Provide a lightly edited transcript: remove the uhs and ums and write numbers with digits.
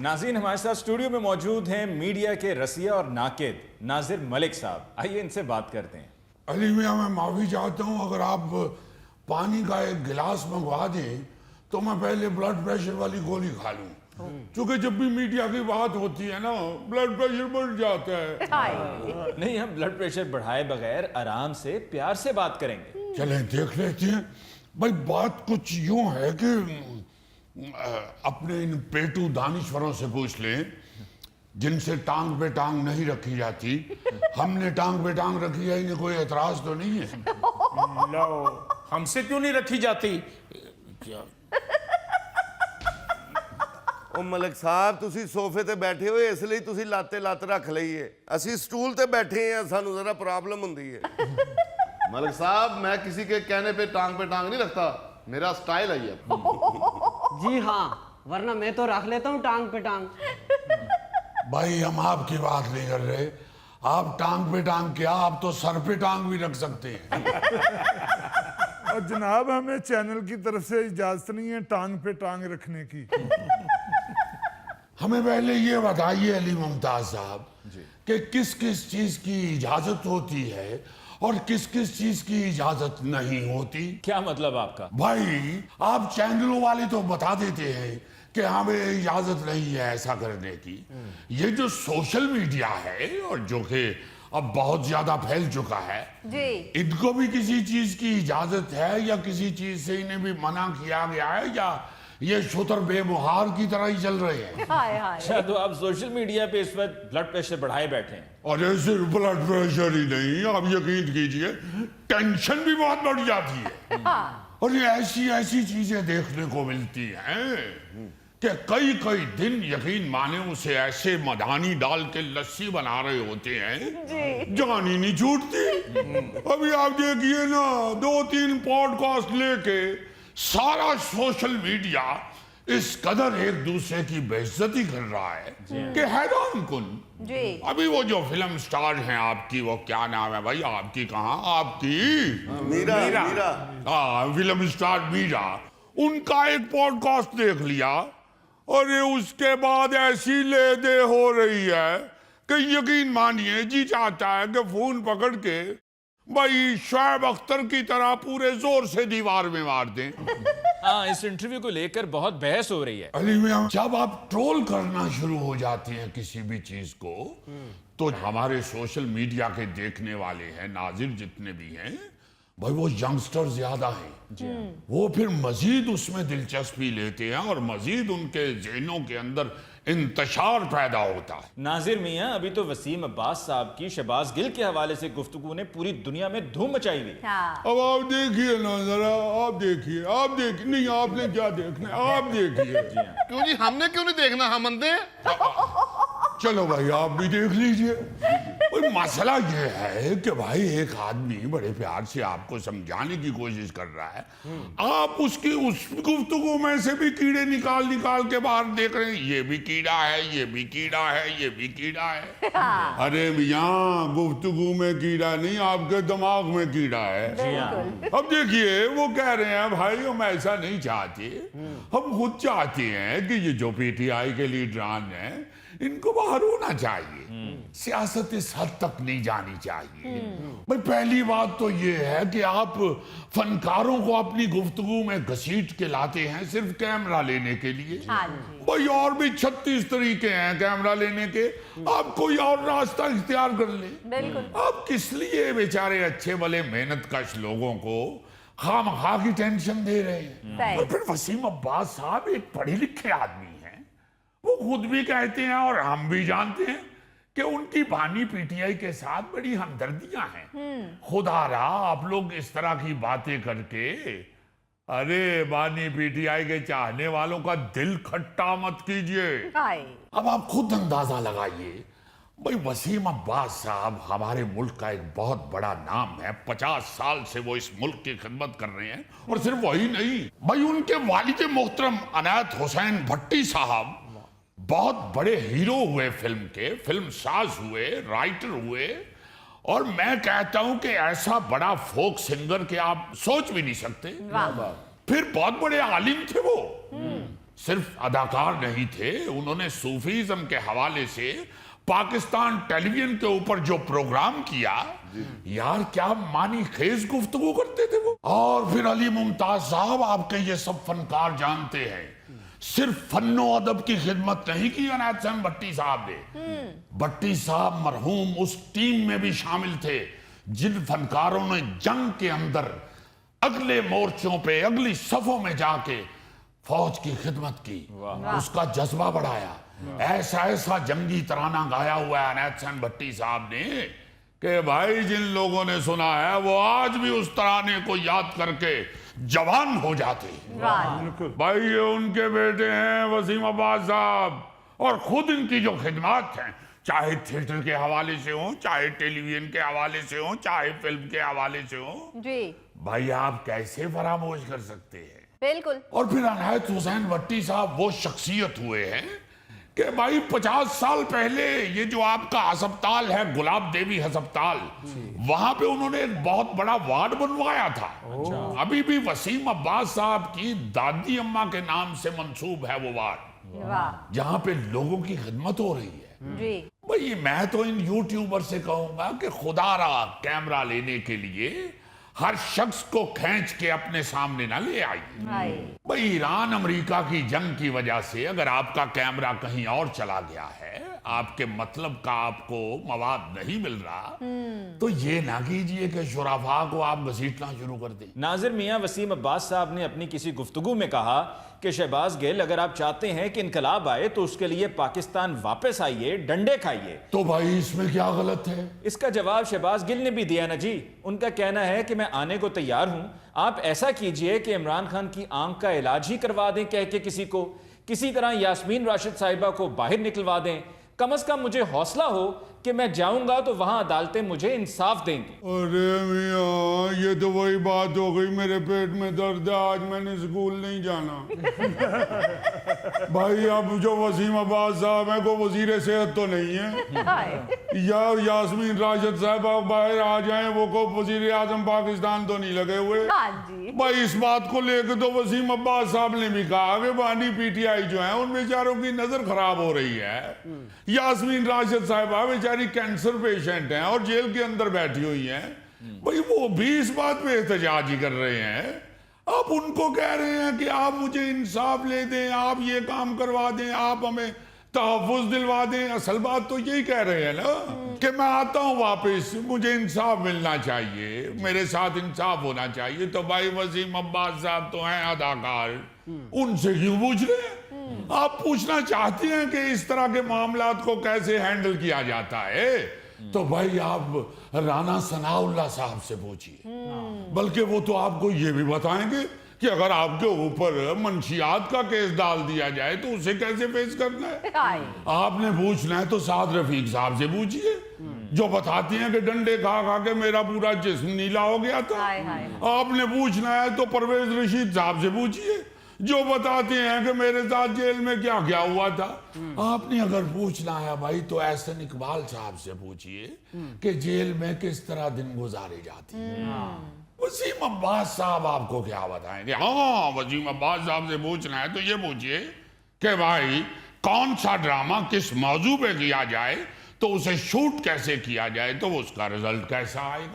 नाज़रीन, हमारे साथ स्टूडियो में मौजूद हैं मीडिया के रसिया और नाकिद नाजिर मलिक साहब। आइए इनसे बात करते हैं। अली मियाँ, मैं माफ़ी चाहता हूँ, अगर आप पानी का एक गिलास मंगवा दें तो मैं पहले ब्लड प्रेशर वाली गोली खा लूँ, क्योंकि जब भी मीडिया की बात होती है ना ब्लड प्रेशर बढ़ जाता है। नहीं, हम ब्लड प्रेशर बढ़ाए बगैर आराम से प्यार से बात करेंगे। चलें देख लेते हैं। भाई बात कुछ यूं है कि अपने इन पेटू दानिश्वरों से पूछ लें जिनसे टांग पे टांग नहीं रखी जाती। हमने टांग पे टांग रखी है, इन्हें कोई एतराज तो नहीं है? लो, हमसे क्यों नहीं रखी जाती? क्या ਉਹ ਮਲਕ ਸਾਹਿਬ ਤੁਸੀਂ ਸੋਫੇ ਤੇ ਬੈਠੇ ਹੋ ਇਸ ਲਈ ਤੁਸੀਂ ਲਾਤੇ ਲੱਤ ਰੱਖ ਲਈ ਏ, ਅਸੀਂ ਸਟੂਲ ਤੇ ਬੈਠੇ ਆ, ਸਾਨੂੰ ਜ਼ਰਾ ਪ੍ਰੋਬਲਮ ਹੁੰਦੀ ਏ। मलिक साहब, मैं किसी के कहने पे टांग नहीं रखता, मेरा स्टाइल है ये। जी हाँ, वरना मैं तो रख लेता हूँ टांग पे टांग। भाई हम आपकी बात नहीं कर रहे, आप टांग पे टांग क्या, आप तो सर पे टांग भी रख सकते हैं। और जनाब, हमें चैनल की तरफ से इजाजत नहीं है टांग पे टांग रखने की। हमें पहले ये बताइए अली मुमताज साहब कि किस किस चीज की इजाजत होती है और किस किस चीज की इजाजत नहीं होती। क्या मतलब आपका? भाई आप चैनलों वाले तो बता देते हैं कि हमें इजाजत नहीं है ऐसा करने की। ये जो सोशल मीडिया है और जो कि अब बहुत ज्यादा फैल चुका है जी, इनको भी किसी चीज की इजाजत है या किसी चीज से इन्हें भी मना किया गया है, या ये शुतर बेमुहार की तरह ही चल रहे हैं? हाय हाय। अच्छा, तो आप सोशल मीडिया पे इस वक्त ब्लड प्रेशर बढ़ाए बैठे हैं। और सिर्फ ब्लड प्रेशर ही नहीं, आप यकीन कीजिए टेंशन भी बहुत बढ़ जाती है। और ये ऐसी ऐसी चीजें देखने को मिलती हैं कि कई कई दिन यकीन माने उसे ऐसे मधानी डाल के लस्सी बना रहे होते हैं, जान ही नहीं छूटती। अभी आप देखिए ना, 2-3 पॉडकास्ट लेके सारा सोशल मीडिया इस कदर एक दूसरे की बेइज्जती कर रहा है कि हैरान कुन। जी, अभी वो जो फिल्म स्टार हैं आपकी, वो क्या नाम है भाई आपकी, कहाँ आपकी? मीरा हाँ, फिल्म स्टार मीरा, उनका एक पॉडकास्ट देख लिया और ये उसके बाद ऐसी ले दे हो रही है कि यकीन मानिए जी चाहता है कि फोन पकड़ के भाई शोएब अख्तर की तरह पूरे जोर से दीवार में मार दें। हाँ, इस इंटरव्यू को लेकर बहुत बहस हो रही है। अली मियां, जब आप ट्रोल करना शुरू हो जाते हैं किसी भी चीज को, तो हमारे सोशल मीडिया के देखने वाले हैं, नाजिर जितने भी हैं, भाई वो यंगस्टर ज्यादा हैं। वो फिर मजीद उसमें दिलचस्पी लेते हैं और मजीद उनके ज़हनों के अंदर इंतशार पैदा होता है। नाजिर मियाँ, अभी तो वसीम अब्बास साहब की शहबाज गिल के हवाले से गुफ्तगू ने पूरी दुनिया में धूम मचाई हुई। हाँ। अब आप देखिए ना जरा, आप देखिए नहीं, आपने क्या देखना है, आप देखिए। क्यों जी, हमने क्यों नहीं देखना, हम अंधे हैं? चलो भाई आप भी देख लीजिए। कोई मसला ये है कि भाई एक आदमी बड़े प्यार से आपको समझाने की कोशिश कर रहा है, आप उसकी उस गुफ्तगू में से भी कीड़े निकाल के बाहर देख रहे हैं, ये भी कीड़ा है, ये भी कीड़ा है, ये भी कीड़ा है। अरे मियाँ, गुफ्तगू में कीड़ा नहीं, आपके दिमाग में कीड़ा है। अब देखिए वो कह रहे हैं भाई हम ऐसा नहीं चाहते, हम खुद चाहते हैं कि ये जो पीटीआई के लीडरान हैं इनको बाहर होना चाहिए, सियासत इस हद तक नहीं जानी चाहिए। भाई पहली बात तो ये है कि आप फनकारों को अपनी गुफ्तगू में घसीट के लाते हैं सिर्फ कैमरा लेने के लिए। भाई और भी 36 तरीके हैं कैमरा लेने के, आप कोई और रास्ता इख्तियार कर ले। बिल्कुल। आप किस लिए बेचारे अच्छे भले मेहनत कश लोगों को खामखा की टेंशन दे रहे हैं? और फिर वसीम अब्बास साहब एक पढ़े लिखे आदमी हैं, वो खुद भी कहते हैं और हम भी जानते हैं कि उनकी बानी पीटीआई के साथ बड़ी हमदर्दियां हैं। खुदारा आप लोग इस तरह की बातें करके, अरे बानी पीटीआई के चाहने वालों का दिल खट्टा मत कीजिए। अब आप खुद अंदाजा लगाइए, भाई वसीम अब्बास साहब हमारे मुल्क का एक बहुत बड़ा नाम है, 50 साल से वो इस मुल्क की खिदमत कर रहे हैं। और सिर्फ वही नहीं, भाई उनके वालिद मोहतरम अनायत हुसैन भट्टी साहब बहुत बड़े हीरो हुए फिल्म के, फिल्म साज हुए, राइटर हुए, और मैं कहता हूं कि ऐसा बड़ा फोक सिंगर के आप सोच भी नहीं सकते। फिर बहुत बड़े आलिम थे वो, صرف اداکار نہیں تھے، انہوں نے صوفیزم کے حوالے سے پاکستان ٹیلی ویژن کے اوپر جو پروگرام کیا، یار کیا معنی خیز گفتگو کرتے تھے وہ. اور پھر علی ممتاز صاحب، آپ کے یہ سب فنکار جانتے ہیں، صرف فن و ادب کی خدمت نہیں کی عنایت حسین بھٹی صاحب نے. بھٹی صاحب مرحوم اس ٹیم میں بھی شامل تھے جن فنکاروں نے جنگ کے اندر اگلے مورچوں پہ اگلی صفوں میں جا کے فوج کی خدمت کی، اس کا جذبہ بڑھایا. ایسا جنگی ترانہ گایا ہوا ہے عنایت حسین بھٹی صاحب نے کہ بھائی جن لوگوں نے سنا ہے وہ آج بھی اس ترانے کو یاد کر کے جوان ہو جاتے. بھائی یہ ان کے بیٹے ہیں وسیم عباس صاحب، اور خود ان کی جو خدمات ہیں، چاہے تھیٹر کے حوالے سے ہوں، چاہے ٹیلی ویژن کے حوالے سے ہوں، چاہے فلم کے حوالے سے ہوں، جی بھائی آپ کیسے فراموش کر سکتے ہیں. بالکل. اور پھر عنایت حسین بھٹی صاحب وہ شخصیت ہوئے ہیں کہ بھائی 50 سال پہلے یہ جو آپ کا ہسپتال ہے گلاب دیوی ہسپتال، وہاں پہ انہوں نے ایک بہت بڑا وارڈ بنوایا تھا. ابھی بھی وسیم عباس صاحب کی دادی اماں کے نام سے منسوب ہے وہ وارڈ، جہاں پہ لوگوں کی خدمت ہو رہی ہے. جی بھئی میں تو ان یوٹیوبر سے کہوں گا کہ خدا را کیمرہ لینے کے لیے ہر شخص کو کھینچ کے اپنے سامنے نہ لے آئیے. بھئی ایران امریکہ کی جنگ کی وجہ سے اگر آپ کا کیمرہ کہیں اور چلا گیا ہے، آپ کے مطلب کا آپ کو مواد نہیں مل رہا، تو یہ نہ کیجئے کہ شرفاء کو آپ گھسیٹنا شروع کر دیں. ناظر میاں وسیم عباس صاحب نے اپنی کسی گفتگو میں کہا کہ شہباز گل اگر آپ چاہتے ہیں کہ انقلاب آئے تو اس کے لیے پاکستان واپس آئیے، ڈنڈے کھائیے. تو بھائی اس میں کیا غلط ہے؟ اس کا جواب شہباز گل نے بھی دیا نا جی. ان کا کہنا ہے کہ میں آنے کو تیار ہوں، آپ ایسا کیجئے کہ عمران خان کی آنکھ کا علاج ہی کروا دیں کہہ کے کسی کو، کسی طرح یاسمین راشد صاحبہ کو باہر نکلوا دیں، کم از کم مجھے حوصلہ ہو کہ میں جاؤں گا تو وہاں عدالتیں مجھے انصاف دیں گی. ارے میاں یہ تو وہی بات ہو گئی، میرے پیٹ میں درد ہے، آج میں نے اسکول نہیں جانا. بھائی اب جو وسیم عباس صاحب ہیں کو وزیر صحت تو نہیں ہے، یا یاسمین راشد صاحبہ باہر آ جائیں وہ کو وزیر اعظم پاکستان تو نہیں لگے ہوئے. بھائی اس بات کو لے کے تو وسیم عباس صاحب نے بھی کہا کہ بانی پی ٹی آئی جو ہیں ان بیچاروں کی نظر خراب ہو رہی ہے. یاسمین راشد صاحبہ بیچاری کینسر پیشنٹ ہیں اور جیل کے اندر بیٹھی ہوئی ہیں. بھئی وہ بھی اس بات پہ احتجاج ہی کر رہے ہیں. آپ ان کو کہہ رہے ہیں کہ آپ مجھے انصاف لے دیں، آپ یہ کام کروا دیں، آپ ہمیں تحفظ دلوا دیں. اصل بات تو یہی کہہ رہے ہیں نا کہ میں آتا ہوں واپس، مجھے انصاف ملنا چاہیے، میرے ساتھ انصاف ہونا چاہیے. تو بھائی وسیم عباس صاحب تو ہیں اداکار، ان سے کیوں پوچھ رہے ہیں؟ آپ پوچھنا چاہتے ہیں کہ اس طرح کے معاملات کو کیسے ہینڈل کیا جاتا ہے تو بھائی آپ رانا ثناء اللہ صاحب سے پوچھئے. بلکہ وہ تو آپ کو یہ بھی بتائیں گے کہ اگر آپ کے اوپر منشیات کا کیس ڈال دیا جائے تو اسے کیسے فیس کرنا ہے. آپ نے پوچھنا ہے تو سعد رفیق صاحب سے پوچھئے جو بتاتی ہیں کہ ڈنڈے کھا کھا کے میرا پورا جسم نیلا ہو گیا تھا. آپ نے پوچھنا ہے تو پرویز رشید صاحب سے پوچھئے جو بتاتے ہیں کہ میرے ساتھ جیل میں کیا کیا ہوا تھا. آپ نے اگر پوچھنا ہے بھائی تو احسن اقبال صاحب سے پوچھئے کہ جیل میں کس طرح دن گزارے جاتی ہیں. وسیم عباس صاحب آپ کو کیا بتائیں گے؟ ہاں وسیم عباس صاحب سے پوچھنا ہے تو یہ پوچھئے کہ بھائی کون سا ڈرامہ کس موضوع پہ کیا جائے تو اسے شوٹ کیسے کیا جائے تو اس کا رزلٹ کیسا آئے گا.